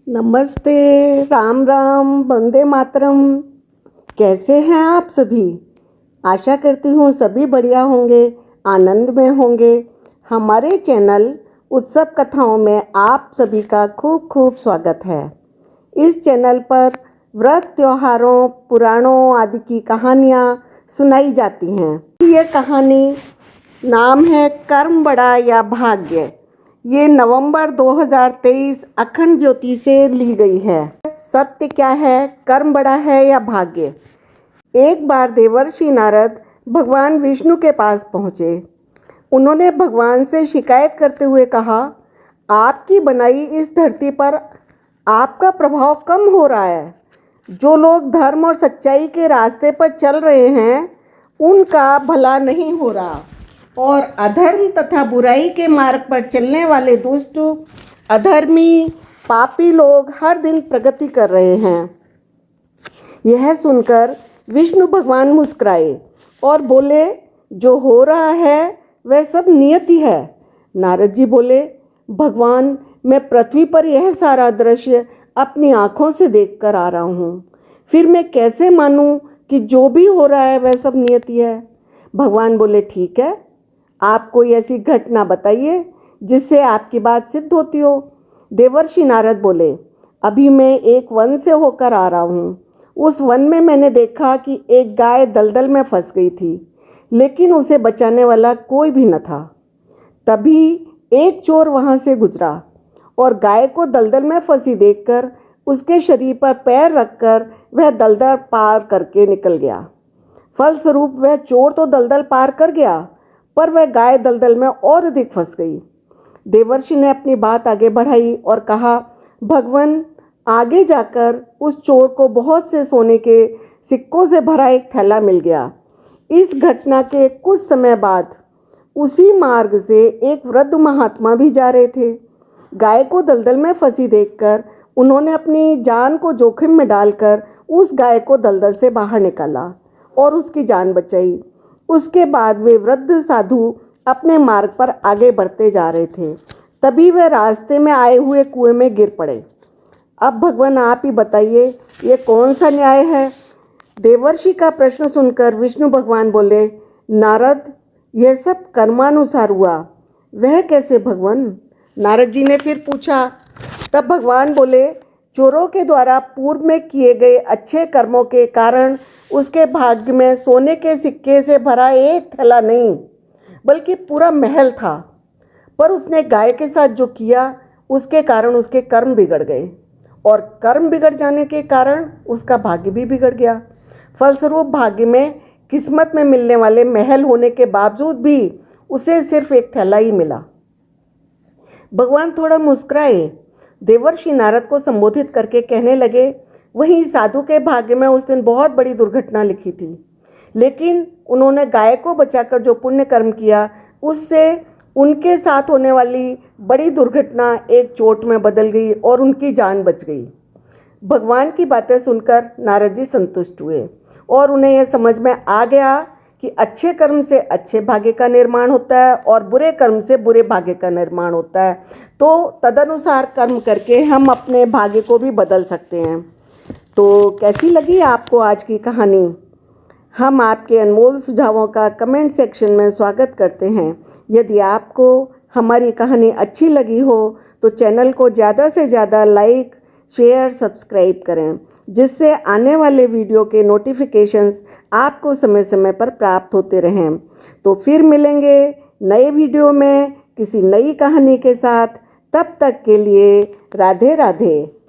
नमस्ते, राम राम, वंदे मातरम। कैसे हैं आप सभी? आशा करती हूँ सभी बढ़िया होंगे, आनंद में होंगे। हमारे चैनल उत्सव कथाओं में आप सभी का खूब खूब स्वागत है। इस चैनल पर व्रत, त्योहारों, पुराणों आदि की कहानियाँ सुनाई जाती हैं। ये कहानी नाम है कर्म बड़ा या भाग्य। ये नवंबर 2023 अखंड ज्योति से ली गई है। सत्य क्या है, कर्म बड़ा है या भाग्य? एक बार देवर्षि नारद भगवान विष्णु के पास पहुँचे। उन्होंने भगवान से शिकायत करते हुए कहा, आपकी बनाई इस धरती पर आपका प्रभाव कम हो रहा है। जो लोग धर्म और सच्चाई के रास्ते पर चल रहे हैं उनका भला नहीं हो रहा, और अधर्म तथा बुराई के मार्ग पर चलने वाले दुष्ट, अधर्मी, पापी लोग हर दिन प्रगति कर रहे हैं। यह सुनकर विष्णु भगवान मुस्कुराए और बोले, जो हो रहा है वह सब नियति है। नारद जी बोले, भगवान, मैं पृथ्वी पर यह सारा दृश्य अपनी आँखों से देखकर आ रहा हूँ, फिर मैं कैसे मानूं कि जो भी हो रहा है वह सब नियति है? भगवान बोले, ठीक है, आप कोई ऐसी घटना बताइए जिससे आपकी बात सिद्ध होती हो। देवर्षि नारद बोले, अभी मैं एक वन से होकर आ रहा हूँ। उस वन में मैंने देखा कि एक गाय दलदल में फंस गई थी, लेकिन उसे बचाने वाला कोई भी न था। तभी एक चोर वहाँ से गुजरा और गाय को दलदल में फंसी देखकर उसके शरीर पर पैर रखकर वह दलदल पार करके निकल गया। फलस्वरूप वह चोर तो दलदल पार कर गया, पर वह गाय दलदल में और अधिक फंस गई। देवर्षि ने अपनी बात आगे बढ़ाई और कहा, भगवान, आगे जाकर उस चोर को बहुत से सोने के सिक्कों से भरा एक थैला मिल गया। इस घटना के कुछ समय बाद उसी मार्ग से एक वृद्ध महात्मा भी जा रहे थे। गाय को दलदल में फंसी देखकर उन्होंने अपनी जान को जोखिम में डालकर उस गाय को दलदल से बाहर निकाला और उसकी जान बचाई। उसके बाद वे वृद्ध साधु अपने मार्ग पर आगे बढ़ते जा रहे थे। तभी वे रास्ते में आए हुए कुएं में गिर पड़े। अब भगवान, आप ही बताइए, ये कौन सा न्याय है? देवर्षि का प्रश्न सुनकर विष्णु भगवान बोले, नारद, यह सब कर्मानुसार हुआ। वह कैसे भगवान? नारद जी ने फिर पूछा। तब भगवान बोले, चोरों के द्वारा पूर्व में किए गए अच्छे कर्मों के कारण उसके भाग्य में सोने के सिक्के से भरा एक थैला नहीं बल्कि पूरा महल था। पर उसने गाय के साथ जो किया उसके कारण उसके कर्म बिगड़ गए, और कर्म बिगड़ जाने के कारण उसका भाग्य भी बिगड़ गया। फलस्वरूप भाग्य में, किस्मत में मिलने वाले महल होने के बावजूद भी उसे सिर्फ एक थैला ही मिला। भगवान थोड़ा मुस्कुराए। देवर्षि नारद को संबोधित करके कहने लगे, वहीं साधु के भाग्य में उस दिन बहुत बड़ी दुर्घटना लिखी थी, लेकिन उन्होंने गाय को बचाकर जो पुण्य कर्म किया उससे उनके साथ होने वाली बड़ी दुर्घटना एक चोट में बदल गई और उनकी जान बच गई। भगवान की बातें सुनकर नारद जी संतुष्ट हुए और उन्हें यह समझ में आ गया कि अच्छे कर्म से अच्छे भाग्य का निर्माण होता है और बुरे कर्म से बुरे भाग्य का निर्माण होता है। तो तदनुसार कर्म करके हम अपने भाग्य को भी बदल सकते हैं। तो कैसी लगी आपको आज की कहानी? हम आपके अनमोल सुझावों का कमेंट सेक्शन में स्वागत करते हैं। यदि आपको हमारी कहानी अच्छी लगी हो तो चैनल को ज़्यादा से ज़्यादा लाइक, शेयर, सब्सक्राइब करें, जिससे आने वाले वीडियो के नोटिफिकेशंस आपको समय समय पर प्राप्त होते रहें। तो फिर मिलेंगे नए वीडियो में किसी नई कहानी के साथ। तब तक के लिए राधे राधे।